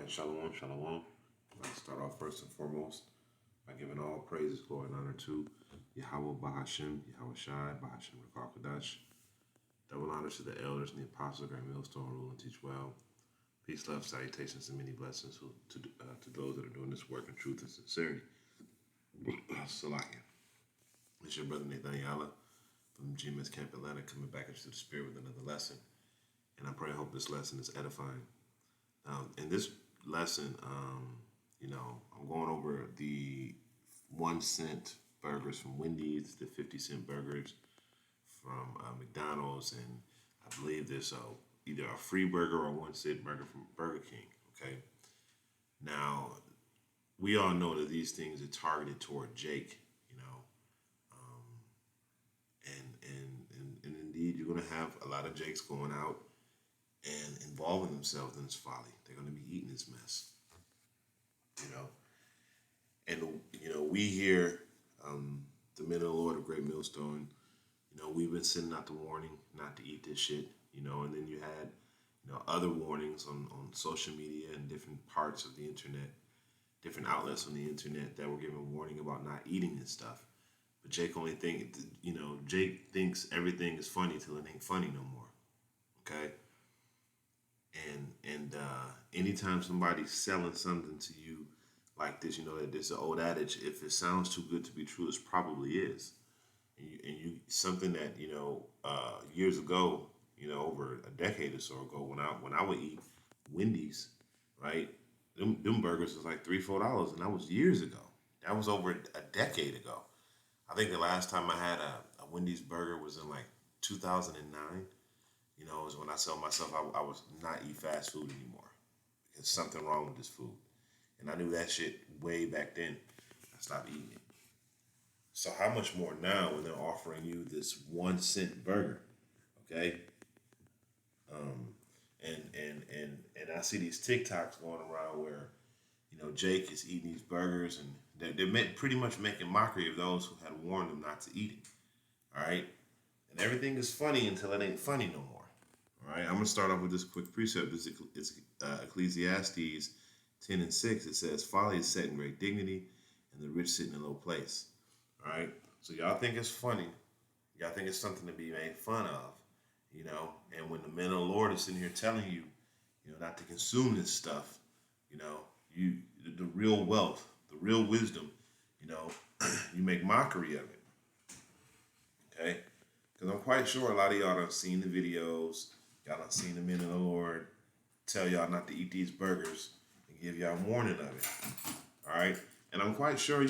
right, shalom, shalom. I'd like to start off first and foremost by giving all praises, glory, and honor to Yahweh Bahashem, Yahweh Shai, Bahashem Rakakadash. Double honor to the elders and the apostles, Great Millstone, rule and teach well. Peace, love, salutations, and many blessings to those that are doing this work in truth and sincerity. Salakia. It's your brother Nathaniel from GMS Camp Atlanta coming back into the spirit with another lesson. And I pray I hope this lesson is edifying. In this lesson, I'm going over the 1 cent burgers from Wendy's, the 50-cent burgers from McDonald's, and I believe there's either a free burger or a 1 cent burger from Burger King. Okay. Now, we all know that these things are targeted toward Jake, and indeed you're going to have a lot of Jakes going out and involving themselves in this folly. They're going to be eating this mess, And, we here, the men of the Lord of Great Millstone, we've been sending out the warning not to eat this shit, and then you had, other warnings on social media and different parts of the internet, different outlets on the internet that were giving warning about not eating this stuff. But Jake Jake thinks everything is funny till it ain't funny no more, okay? And anytime somebody's selling something to you like this, that there's an old adage: if it sounds too good to be true, it probably is. And you something that years ago, over a decade or so ago, when I would eat Wendy's, right? Them burgers was like $3-4, and that was years ago. That was over a decade ago. I think the last time I had a Wendy's burger was in like 2009. It was when I told myself I was not eat fast food anymore. There's something wrong with this food. And I knew that shit way back then. I stopped eating it. So how much more now when they're offering you this 1 cent burger, okay? And I see these TikToks going around where, Jake is eating these burgers, and they're pretty much making mockery of those who had warned them not to eat it. All right? And everything is funny until it ain't funny no more. All right, I'm going to start off with this quick precept. It's Ecclesiastes 10:6. It says, "Folly is set in great dignity, and the rich sit in a low place." All right, so y'all think it's funny. Y'all think it's something to be made fun of, and when the men of the Lord are sitting here telling you, not to consume this stuff, the real wealth, the real wisdom, you make mockery of it. Okay? Because I'm quite sure a lot of y'all have seen the videos. Y'all done seen the men of the Lord tell y'all not to eat these burgers and give y'all warning of it. All right? And I'm quite sure,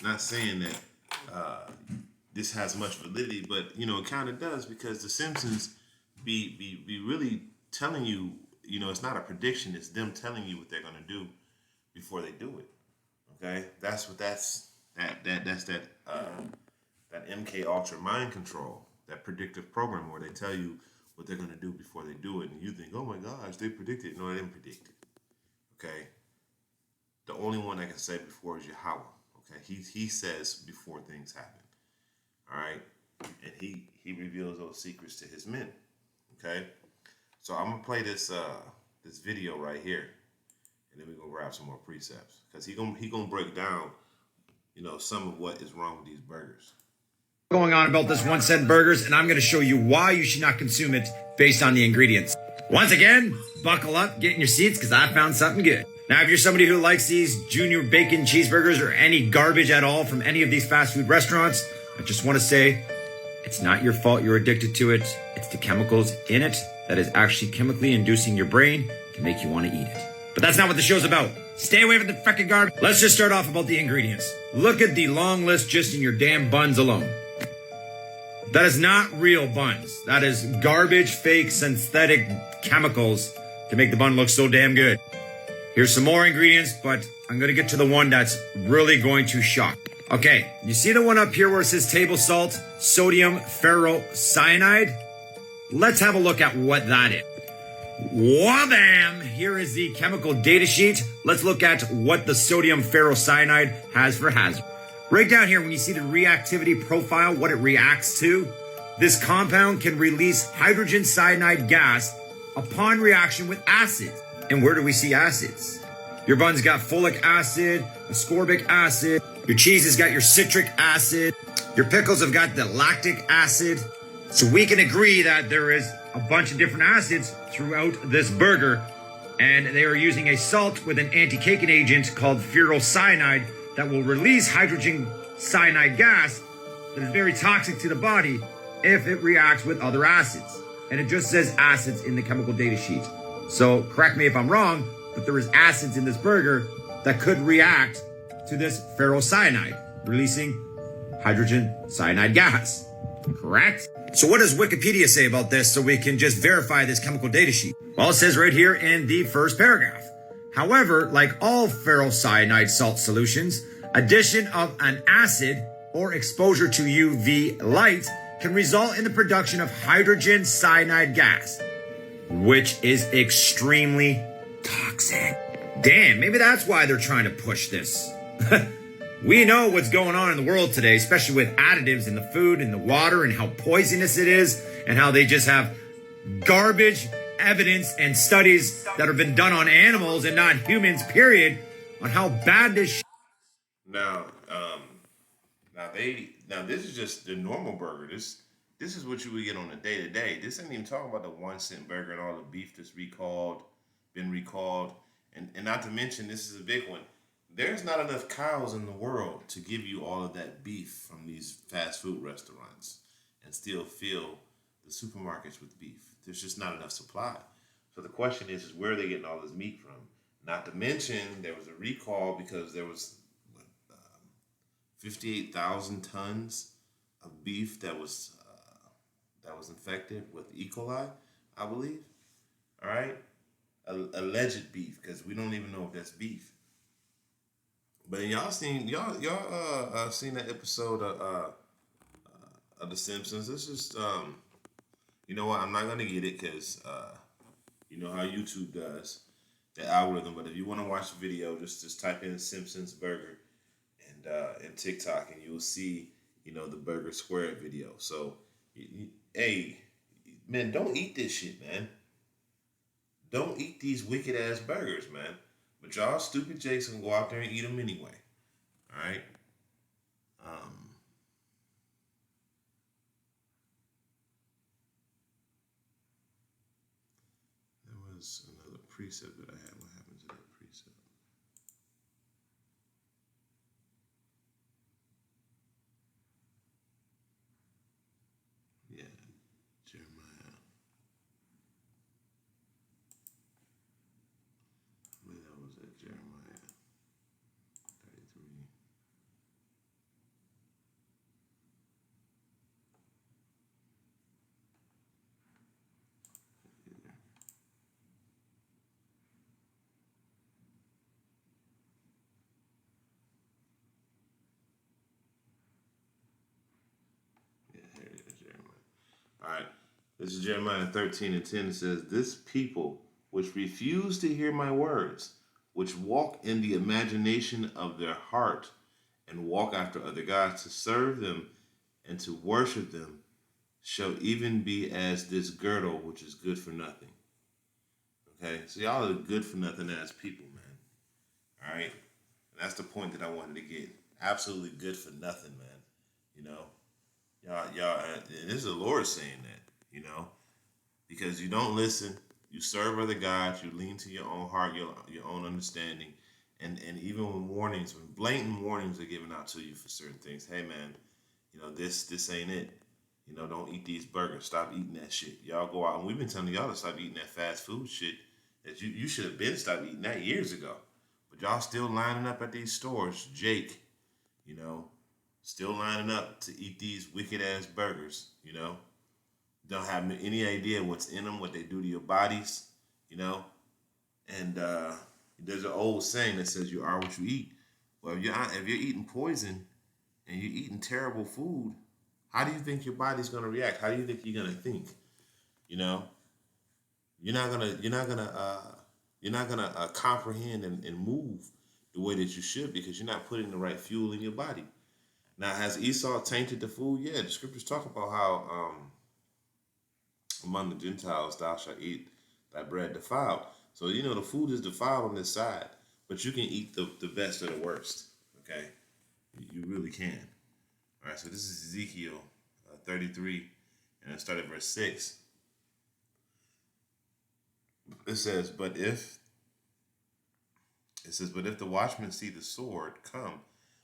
not saying that this has much validity, but, it kind of does, because the Simpsons be really telling you, it's not a prediction. It's them telling you what they're going to do before they do it. Okay? That's that MK Ultra mind control, that predictive program where they tell you what they're going to do before they do it. And you think, oh my gosh, they predicted. No, they didn't predict it. Okay? The only one that can say before is Yahweh. Okay? He says before things happen. All right? And he reveals those secrets to his men. Okay? So I'm going to play this video right here. And then we're going to grab some more precepts. Because he gonna break down, some of what is wrong with these burgers. Going on about this 1 cent burgers, and I'm going to show you why you should not consume it based on the ingredients. Once again, buckle up, get in your seats, because I found something good. Now, if you're somebody who likes these junior bacon cheeseburgers or any garbage at all from any of these fast food restaurants, I just want to say, it's not your fault you're addicted to it. It's the chemicals in it that is actually chemically inducing your brain to make you want to eat it. But that's not what the show's about. Stay away from the fucking garbage. Let's just start off about the ingredients. Look at the long list just in your damn buns alone. That is not real buns. That is garbage, fake, synthetic chemicals to make the bun look so damn good. Here's some more ingredients, but I'm going to get to the one that's really going to shock. Okay, you see the one up here where it says table salt, sodium ferrocyanide? Let's have a look at what that is. Wabam! Here is the chemical data sheet. Let's look at what the sodium ferrocyanide has for hazard. Right down here, when you see the reactivity profile, what it reacts to, this compound can release hydrogen cyanide gas upon reaction with acid. And where do we see acids? Your bun's got folic acid, ascorbic acid. Your cheese has got your citric acid. Your pickles have got the lactic acid. So we can agree that there is a bunch of different acids throughout this burger. And they are using a salt with an anti-caking agent called ferrocyanide that will release hydrogen cyanide gas that is very toxic to the body if it reacts with other acids. And it just says acids in the chemical data sheet. So correct me if I'm wrong, but there is acids in this burger that could react to this ferrocyanide, releasing hydrogen cyanide gas. Correct? So what does Wikipedia say about this so we can just verify this chemical data sheet? Well, it says right here in the first paragraph. However, like all ferrocyanide salt solutions, addition of an acid or exposure to UV light can result in the production of hydrogen cyanide gas, which is extremely toxic. Damn, maybe that's why they're trying to push this. We know what's going on in the world today, especially with additives in the food and the water and how poisonous it is and how they just have garbage evidence and studies that have been done on animals and not humans, period, on how bad this Now, now this is just the normal burger. This is what you would get on a day to day. This ain't even talking about the 1 cent burger and all the beef that's been recalled, and not to mention this is a big one. There's not enough cows in the world to give you all of that beef from these fast food restaurants and still fill the supermarkets with beef. There's just not enough supply. So the question is where are they getting all this meat from? Not to mention there was a recall because there was 58,000 tons of beef that was infected with E. coli, I believe. All right, alleged beef because we don't even know if that's beef. But y'all seen that episode of The Simpsons? This is you know what? I'm not gonna get it because you know how YouTube does the algorithm. But if you want to watch the video, just type in Simpsons burger and TikTok, and you'll see the Burger Square video. So hey, man, don't eat this shit, man. Don't eat these wicked ass burgers, man. But y'all stupid jakes can go out there and eat them anyway. All right. There was another precept that I had. What happened to that precept? Yeah, Jeremiah. I believe that was at Jeremiah 33. Yeah, here it is, Jeremiah. All right. This is Jeremiah 13 and 10. It says, "This people which refuse to hear my words, which walk in the imagination of their heart, and walk after other gods to serve them and to worship them, shall even be as this girdle which is good for nothing." Okay, so y'all are good for nothing ass people, man. All right, and that's the point that I wanted to get. Absolutely good for nothing, man. You know, y'all. And this is the Lord saying that. Because you don't listen, you serve other gods, you lean to your own heart, your own understanding, and even when blatant warnings are given out to you for certain things. Hey, man, this ain't it. Don't eat these burgers. Stop eating that shit. Y'all go out, and we've been telling y'all to stop eating that fast food shit that you should have been stopped eating that years ago. But y'all still lining up at these stores, Jake, still lining up to eat these wicked ass burgers, Don't have any idea what's in them, what they do to your bodies, And there's an old saying that says you are what you eat. Well, if you're eating poison and you're eating terrible food, how do you think your body's gonna react? How do you think you're gonna think? You're not gonna comprehend and move the way that you should because you're not putting the right fuel in your body. Now, has Esau tainted the food? Yeah, the scriptures talk about how among the Gentiles thou shalt eat thy bread defiled. So you know the food is defiled on this side, but you can eat the best of the worst. Okay, you really can. All right. So this is Ezekiel 33, and I start at verse 6. It says, but if the watchmen see the sword come,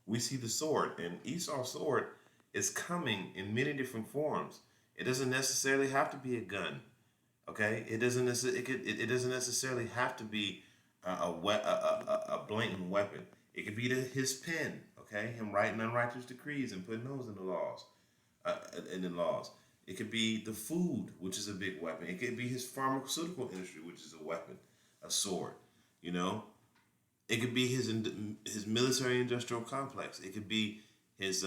we see the sword, and Esau's sword is coming in many different forms. It doesn't necessarily have to be a gun. Okay, it doesn't necessarily it doesn't necessarily have to be a blatant weapon. It could be his pen. Okay, him writing unrighteous decrees and putting those in the laws, in the laws. It could be the food, which is a big weapon. It could be his pharmaceutical industry, which is a weapon, a sword. You know, it could be his military industrial complex. It could be his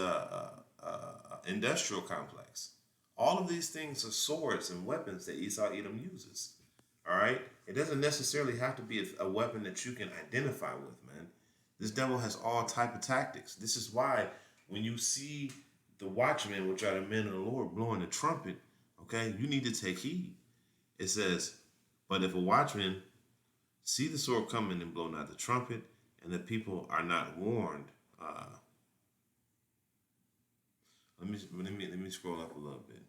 industrial complex. All of these things are swords and weapons that Esau Edom uses. All right? It doesn't necessarily have to be a weapon that you can identify with, man. This devil has all type of tactics. This is why when you see the watchmen, which are the men of the Lord, blowing the trumpet, okay, you need to take heed. It says, but if a watchman see the sword coming and blow not the trumpet, and the people are not warned. Let me scroll up a little bit.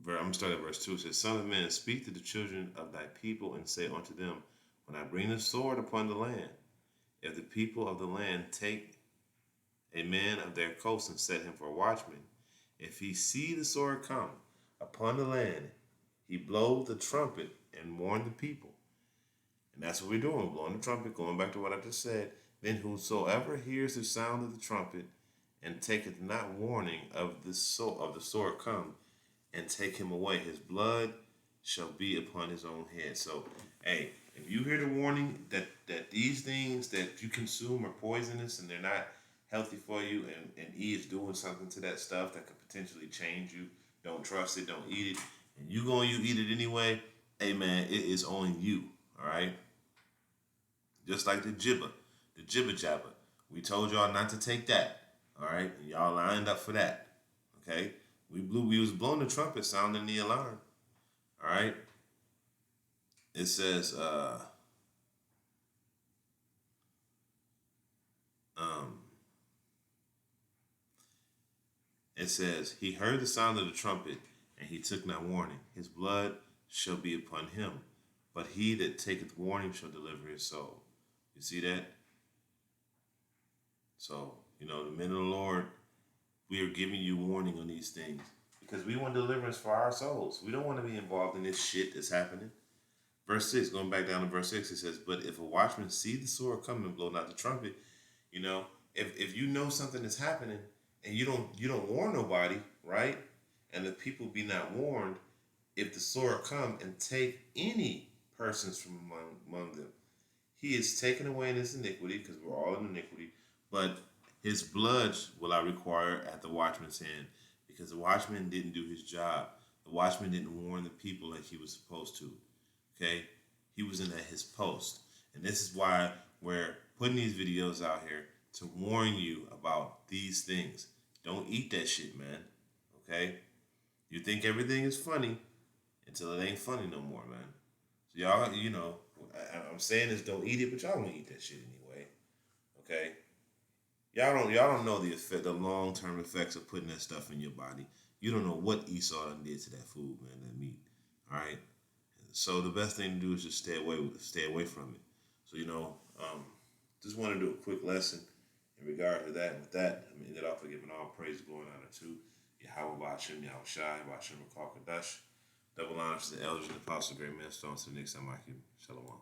I'm gonna start at verse 2. It says, Son of man, speak to the children of thy people and say unto them, when I bring the sword upon the land, if the people of the land take a man of their coast and set him for a watchman, if he see the sword come upon the land, he blow the trumpet and warn the people. And that's what we're doing, blowing the trumpet, going back to what I just said. Then whosoever hears the sound of the trumpet and taketh not warning of the sword come and take him away, his blood shall be upon his own head. So, hey, if you hear the warning that these things that you consume are poisonous and they're not healthy for you, and he is doing something to that stuff that could potentially change you, don't trust it, don't eat it, and you eat it anyway, hey man, it is on you, all right? Just like the jibber jabber. We told y'all not to take that, all right? And y'all lined up for that, okay? We was blowing the trumpet, sounding the alarm, all right? It says, he heard the sound of the trumpet, and he took not warning. His blood shall be upon him, but he that taketh warning shall deliver his soul. You see that? So, the men of the Lord, we are giving you warning on these things because we want deliverance for our souls. We don't want to be involved in this shit that's happening. Verse 6, going back down to verse 6, it says, but if a watchman see the sword come and blow not the trumpet, if you know something is happening and you don't warn nobody, right? And the people be not warned, if the sword come and take any persons from among them, he is taken away in his iniquity, because we're all in iniquity, but his blood will I require at the watchman's hand, because the watchman didn't do his job. The watchman didn't warn the people like he was supposed to. Okay? He wasn't at his post. And this is why we're putting these videos out here to warn you about these things. Don't eat that shit, man. Okay? You think everything is funny until it ain't funny no more, man. So y'all, I'm saying this, don't eat it, but y'all don't eat that shit anyway. Okay? Y'all don't know the long-term effects of putting that stuff in your body. You don't know what Esau did to that food, man, that meat. All right? So the best thing to do is just stay away from it. So, just want to do a quick lesson in regard to that. And with that, I'm end it off by giving all praise, glory, and honor to Yahweh Bashim, Yahweh Shai, Bashim Rakal Kadash. Double honors to the elders and apostles, great men, stones to the next time I keep. Shalom.